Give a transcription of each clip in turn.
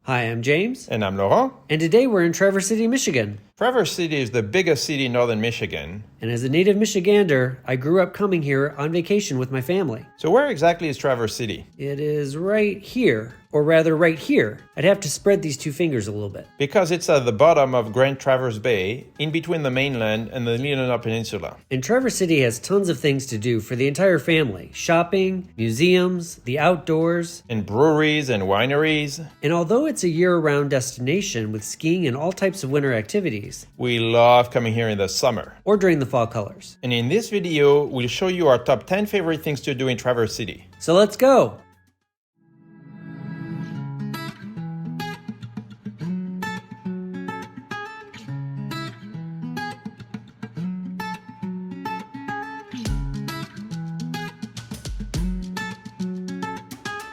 Hi, I'm James. And I'm Laurent. And today we're in Traverse City, Michigan. Traverse City is the biggest city in northern Michigan. And as a native Michigander, I grew up coming here on vacation with my family. So where exactly is Traverse City? It is right here, or rather right here. I'd have to spread these two fingers a little bit. Because it's at the bottom of Grand Traverse Bay, in between the mainland and the Leelanau Peninsula. And Traverse City has tons of things to do for the entire family. Shopping, museums, the outdoors. And breweries and wineries. And although it's a year-round destination with skiing and all types of winter activities, we love coming here in the summer. Or during the fall colors. And in this video, we'll show you our top 10 favorite things to do in Traverse City. So let's go!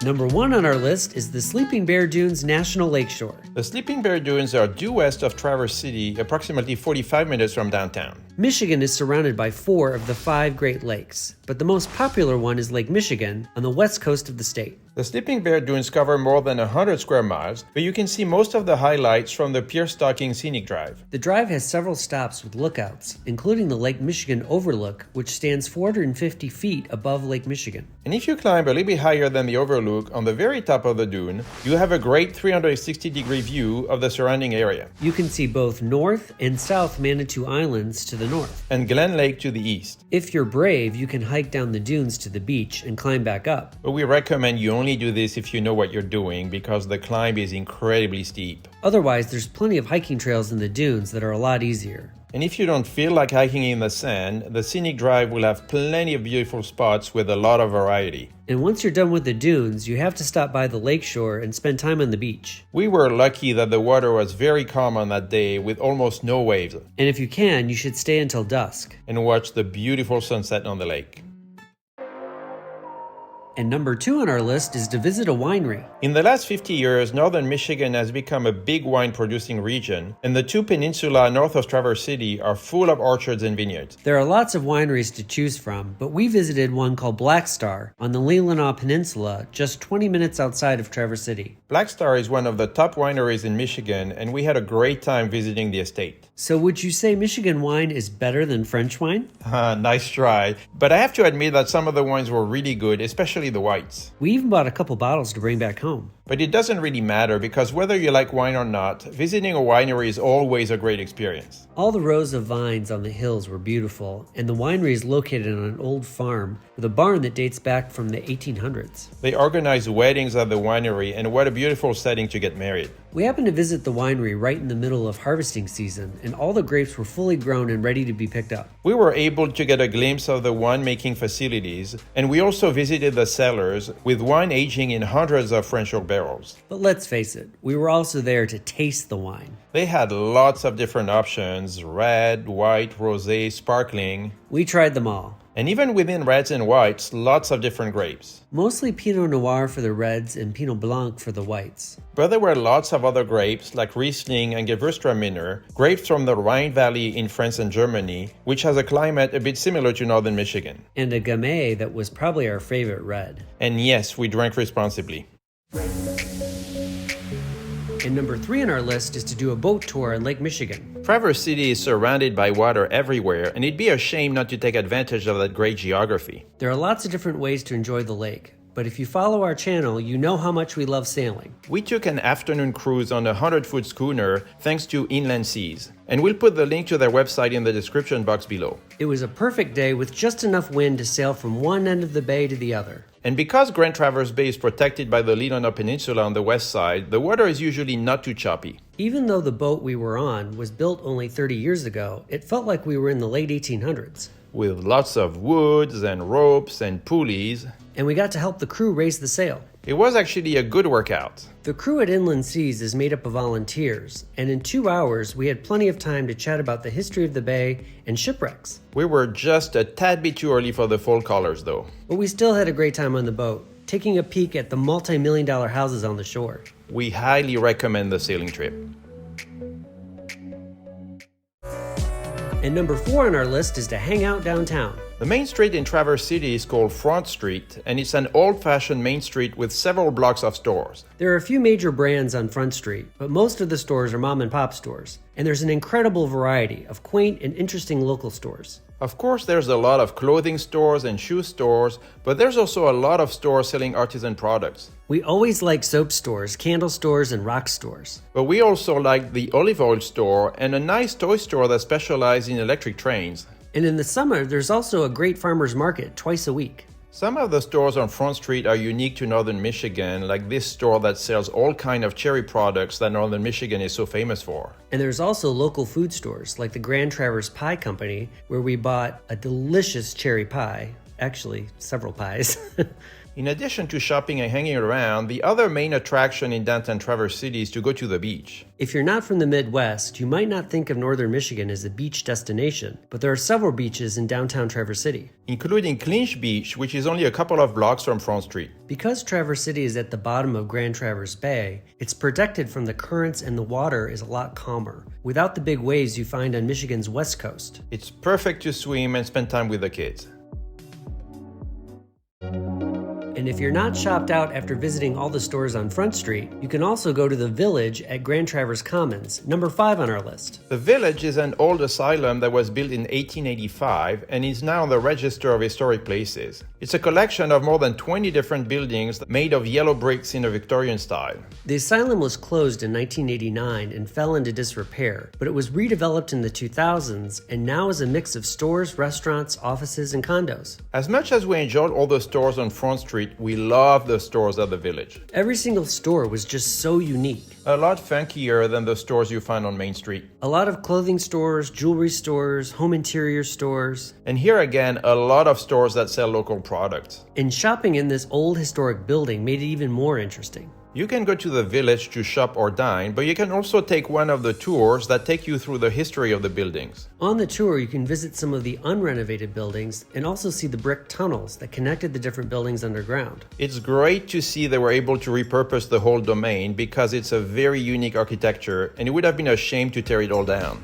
Number 1 on our list is the Sleeping Bear Dunes National Lakeshore. The Sleeping Bear Dunes are due west of Traverse City, approximately 45 minutes from downtown. Michigan is surrounded by 4 of the 5 Great Lakes, but the most popular one is Lake Michigan on the west coast of the state. The Sleeping Bear Dunes cover more than 100 square miles, but you can see most of the highlights from the pier-stocking scenic drive. The drive has several stops with lookouts, including the Lake Michigan Overlook, which stands 450 feet above Lake Michigan. And if you climb a little bit higher than the overlook on the very top of the dune, you have a great 360-degree view of the surrounding area. You can see both North and South Manitou Islands to the north. And Glen Lake to the east. If you're brave, you can hike down the dunes to the beach and climb back up. But we recommend you only do this if you know what you're doing, because the climb is incredibly steep. Otherwise, there's plenty of hiking trails in the dunes that are a lot easier. And if you don't feel like hiking in the sand, the scenic drive will have plenty of beautiful spots with a lot of variety. And once you're done with the dunes, you have to stop by the lakeshore and spend time on the beach. We were lucky that the water was very calm on that day with almost no waves. And if you can, you should stay until dusk. And watch the beautiful sunset on the lake. And number 2 on our list is to visit a winery. In the last 50 years, northern Michigan has become a big wine-producing region, and the 2 peninsula north of Traverse City are full of orchards and vineyards. There are lots of wineries to choose from, but we visited one called Black Star on the Leelanau Peninsula, just 20 minutes outside of Traverse City. Black Star is one of the top wineries in Michigan, and we had a great time visiting the estate. So would you say Michigan wine is better than French wine? Nice try. But I have to admit that some of the wines were really good, especially the whites. We even bought a couple bottles to bring back home. But it doesn't really matter, because whether you like wine or not, visiting a winery is always a great experience. All the rows of vines on the hills were beautiful, and the winery is located on an old farm with a barn that dates back from the 1800s. They organize weddings at the winery, and what a beautiful setting to get married. We happened to visit the winery right in the middle of harvesting season, and all the grapes were fully grown and ready to be picked up. We were able to get a glimpse of the wine-making facilities, and we also visited the cellars with wine aging in hundreds of French oak barrels. But let's face it, we were also there to taste the wine. They had lots of different options: red, white, rosé, sparkling. We tried them all. And even within reds and whites, lots of different grapes. Mostly Pinot Noir for the reds and Pinot Blanc for the whites. But there were lots of other grapes like Riesling and Gewürztraminer, grapes from the Rhine Valley in France and Germany, which has a climate a bit similar to northern Michigan. And a Gamay that was probably our favorite red. And yes, we drank responsibly. And number 3 on our list is to do a boat tour in Lake Michigan. Traverse City is surrounded by water everywhere, and it'd be a shame not to take advantage of that great geography. There are lots of different ways to enjoy the lake, but if you follow our channel, you know how much we love sailing. We took an afternoon cruise on a 100-foot schooner thanks to Inland Seas, and we'll put the link to their website in the description box below. It was a perfect day with just enough wind to sail from one end of the bay to the other. And because Grand Traverse Bay is protected by the Leelanau Peninsula on the west side, the water is usually not too choppy. Even though the boat we were on was built only 30 years ago, it felt like we were in the late 1800s. With lots of woods and ropes and pulleys. And we got to help the crew raise the sail. It was actually a good workout. The crew at Inland Seas is made up of volunteers, and in 2 hours we had plenty of time to chat about the history of the bay and shipwrecks. We were just a tad bit too early for the fall colors though. But we still had a great time on the boat, taking a peek at the multi-million-dollar houses on the shore. We highly recommend the sailing trip. And number 4 on our list is to hang out downtown. The main street in Traverse City is called Front Street, and it's an old-fashioned main street with several blocks of stores. There are a few major brands on Front Street, but most of the stores are mom and pop stores, and there's an incredible variety of quaint and interesting local stores. Of course, there's a lot of clothing stores and shoe stores, but there's also a lot of stores selling artisan products. We always like soap stores, candle stores, and rock stores. But we also like the olive oil store and a nice toy store that specializes in electric trains. And in the summer, there's also a great farmer's market twice a week. Some of the stores on Front Street are unique to northern Michigan, like this store that sells all kinds of cherry products that northern Michigan is so famous for. And there's also local food stores, like the Grand Traverse Pie Company, where we bought a delicious cherry pie. Actually, several pies. In addition to shopping and hanging around, the other main attraction in downtown Traverse City is to go to the beach. If you're not from the Midwest, you might not think of northern Michigan as a beach destination, but there are several beaches in downtown Traverse City, including Clinch Beach, which is only a couple of blocks from Front Street. Because Traverse City is at the bottom of Grand Traverse Bay, it's protected from the currents and the water is a lot calmer, without the big waves you find on Michigan's west coast. It's perfect to swim and spend time with the kids. And if you're not shopped out after visiting all the stores on Front Street, you can also go to the Village at Grand Traverse Commons, number 5 on our list. The Village is an old asylum that was built in 1885 and is now on the Register of Historic Places. It's a collection of more than 20 different buildings made of yellow bricks in a Victorian style. The asylum was closed in 1989 and fell into disrepair, but it was redeveloped in the 2000s and now is a mix of stores, restaurants, offices, and condos. As much as we enjoyed all the stores on Front Street, we love the stores at the Village. Every single store was just so unique. A lot funkier than the stores you find on Main Street. A lot of clothing stores, jewelry stores, home interior stores. And here again, a lot of stores that sell local products. And shopping in this old historic building made it even more interesting. You can go to the Village to shop or dine, but you can also take one of the tours that take you through the history of the buildings. On the tour, you can visit some of the unrenovated buildings and also see the brick tunnels that connected the different buildings underground. It's great to see they were able to repurpose the whole domain because it's a very unique architecture and it would have been a shame to tear it all down.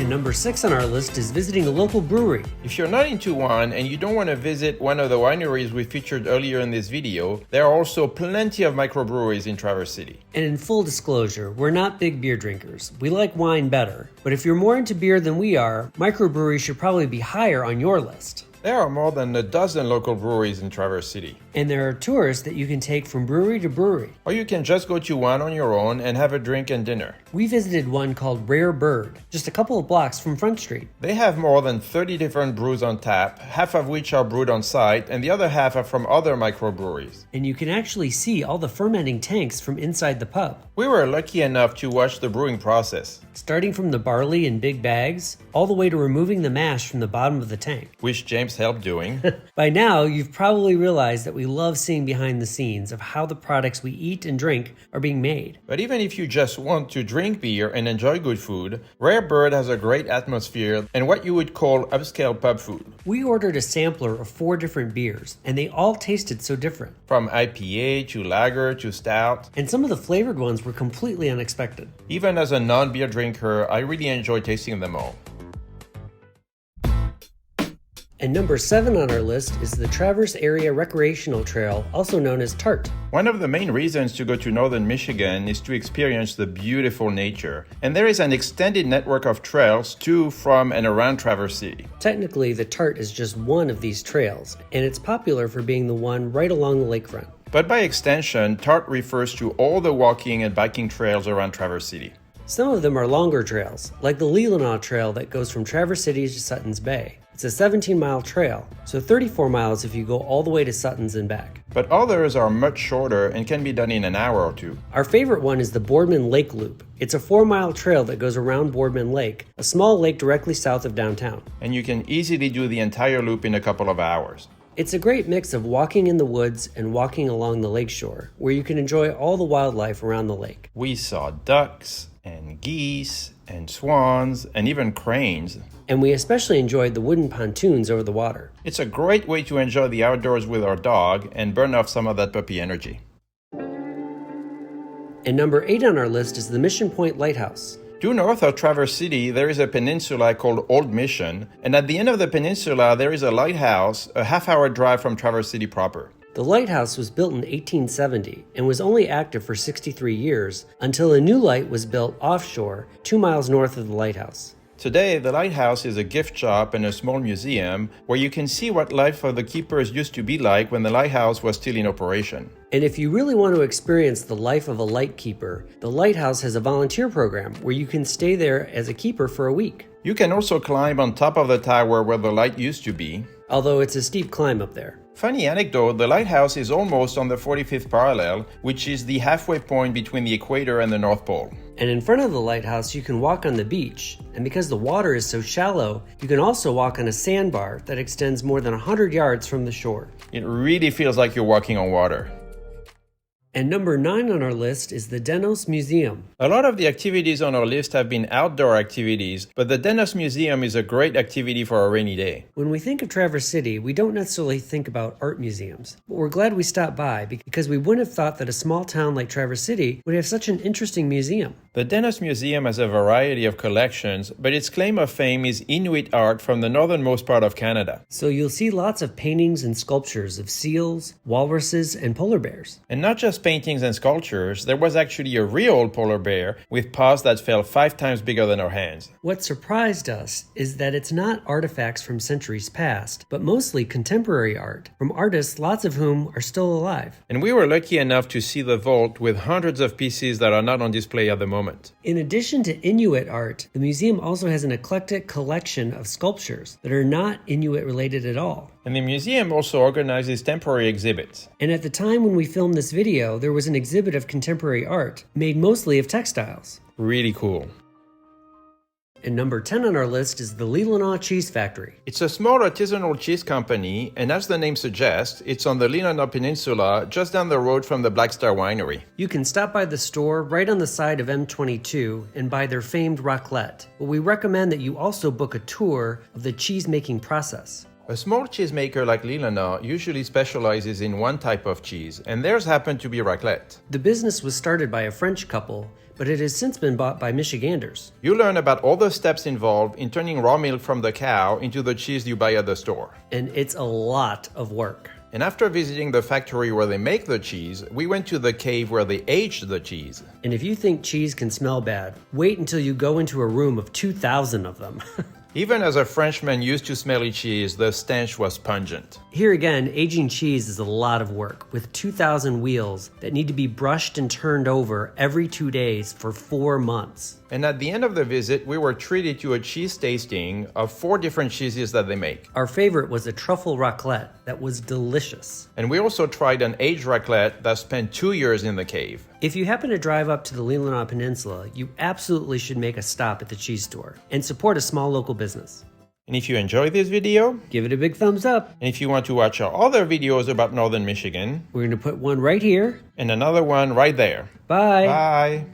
Number 6 on our list is visiting a local brewery. If you're not into wine and you don't want to visit one of the wineries we featured earlier in this video, there are also plenty of microbreweries in Traverse City. And in full disclosure, we're not big beer drinkers. We like wine better. But if you're more into beer than we are, microbreweries should probably be higher on your list. There are more than a dozen local breweries in Traverse City. And there are tours that you can take from brewery to brewery. Or you can just go to one on your own and have a drink and dinner. We visited one called Rare Bird, just a couple of blocks from Front Street. They have more than 30 different brews on tap, half of which are brewed on site, and the other half are from other microbreweries. And you can actually see all the fermenting tanks from inside the pub. We were lucky enough to watch the brewing process. Starting from the barley in big bags, all the way to removing the mash from the bottom of the tank. Which James helped doing. By now, you've probably realized that we love seeing behind the scenes of how the products we eat and drink are being made. But even if you just want to drink beer and enjoy good food, Rare Bird has a great atmosphere and what you would call upscale pub food. We ordered a sampler of 4 different beers, and they all tasted so different. From IPA to lager to stout. And some of the flavored ones were completely unexpected. Even as a non-beer drinker, I really enjoy tasting them all. And number 7 on our list is the Traverse Area Recreational Trail, also known as TART. One of the main reasons to go to northern Michigan is to experience the beautiful nature. And there is an extended network of trails to, from, and around Traverse City. Technically, the TART is just one of these trails, and it's popular for being the one right along the lakefront. But by extension, TART refers to all the walking and biking trails around Traverse City. Some of them are longer trails, like the Leelanau Trail that goes from Traverse City to Sutton's Bay. It's a 17-mile trail, so 34 miles if you go all the way to Sutton's and back. But others are much shorter and can be done in an hour or two. Our favorite one is the Boardman Lake Loop. It's a 4-mile trail that goes around Boardman Lake, a small lake directly south of downtown. And you can easily do the entire loop in a couple of hours. It's a great mix of walking in the woods and walking along the lakeshore, where you can enjoy all the wildlife around the lake. We saw ducks and geese and swans and even cranes. And we especially enjoyed the wooden pontoons over the water. It's a great way to enjoy the outdoors with our dog and burn off some of that puppy energy. And number 8 on our list is the Mission Point Lighthouse. Due north of Traverse City, there is a peninsula called Old Mission, and at the end of the peninsula, there is a lighthouse, a half-hour drive from Traverse City proper. The lighthouse was built in 1870 and was only active for 63 years until a new light was built offshore 2 miles north of the lighthouse. Today, the lighthouse is a gift shop and a small museum where you can see what life for the keepers used to be like when the lighthouse was still in operation. And if you really want to experience the life of a lightkeeper, the lighthouse has a volunteer program where you can stay there as a keeper for a week. You can also climb on top of the tower where the light used to be, although it's a steep climb up there. Funny anecdote, the lighthouse is almost on the 45th parallel, which is the halfway point between the equator and the North Pole. And in front of the lighthouse, you can walk on the beach. And because the water is so shallow, you can also walk on a sandbar that extends more than 100 yards from the shore. It really feels like you're walking on water. And number 9 on our list is the Dennos Museum. A lot of the activities on our list have been outdoor activities, but the Dennos Museum is a great activity for a rainy day. When we think of Traverse City, we don't necessarily think about art museums, but we're glad we stopped by because we wouldn't have thought that a small town like Traverse City would have such an interesting museum. The Dennos Museum has a variety of collections, but its claim of fame is Inuit art from the northernmost part of Canada. So you'll see lots of paintings and sculptures of seals, walruses, and polar bears. And not just paintings and sculptures, there was actually a real polar bear with paws that felt 5 times bigger than our hands. What surprised us is that it's not artifacts from centuries past, but mostly contemporary art, from artists lots of whom are still alive. And we were lucky enough to see the vault with hundreds of pieces that are not on display at the moment. In addition to Inuit art, the museum also has an eclectic collection of sculptures that are not Inuit related at all. And the museum also organizes temporary exhibits. And at the time when we filmed this video, there was an exhibit of contemporary art, made mostly of textiles. Really cool. And number 10 on our list is the Leelanau Cheese Factory. It's a small artisanal cheese company, and as the name suggests, it's on the Leelanau Peninsula, just down the road from the Black Star Winery. You can stop by the store right on the side of M22 and buy their famed raclette, but we recommend that you also book a tour of the cheese-making process. A small cheesemaker like Leelanau usually specializes in one type of cheese, and theirs happened to be raclette. The business was started by a French couple, but it has since been bought by Michiganders. You learn about all the steps involved in turning raw milk from the cow into the cheese you buy at the store. And it's a lot of work. And after visiting the factory where they make the cheese, we went to the cave where they aged the cheese. And if you think cheese can smell bad, wait until you go into a room of 2,000 of them. Even as a Frenchman used to smelly cheese, the stench was pungent. Here again, aging cheese is a lot of work, with 2,000 wheels that need to be brushed and turned over every 2 days for 4 months. And at the end of the visit, we were treated to a cheese tasting of 4 different cheeses that they make. Our favorite was a truffle raclette that was delicious. And we also tried an aged raclette that spent 2 years in the cave. If you happen to drive up to the Leelanau Peninsula, you absolutely should make a stop at the cheese store and support a small local business. And if you enjoyed this video, give it a big thumbs up. And if you want to watch our other videos about Northern Michigan, we're going to put one right here and another one right there. Bye. Bye.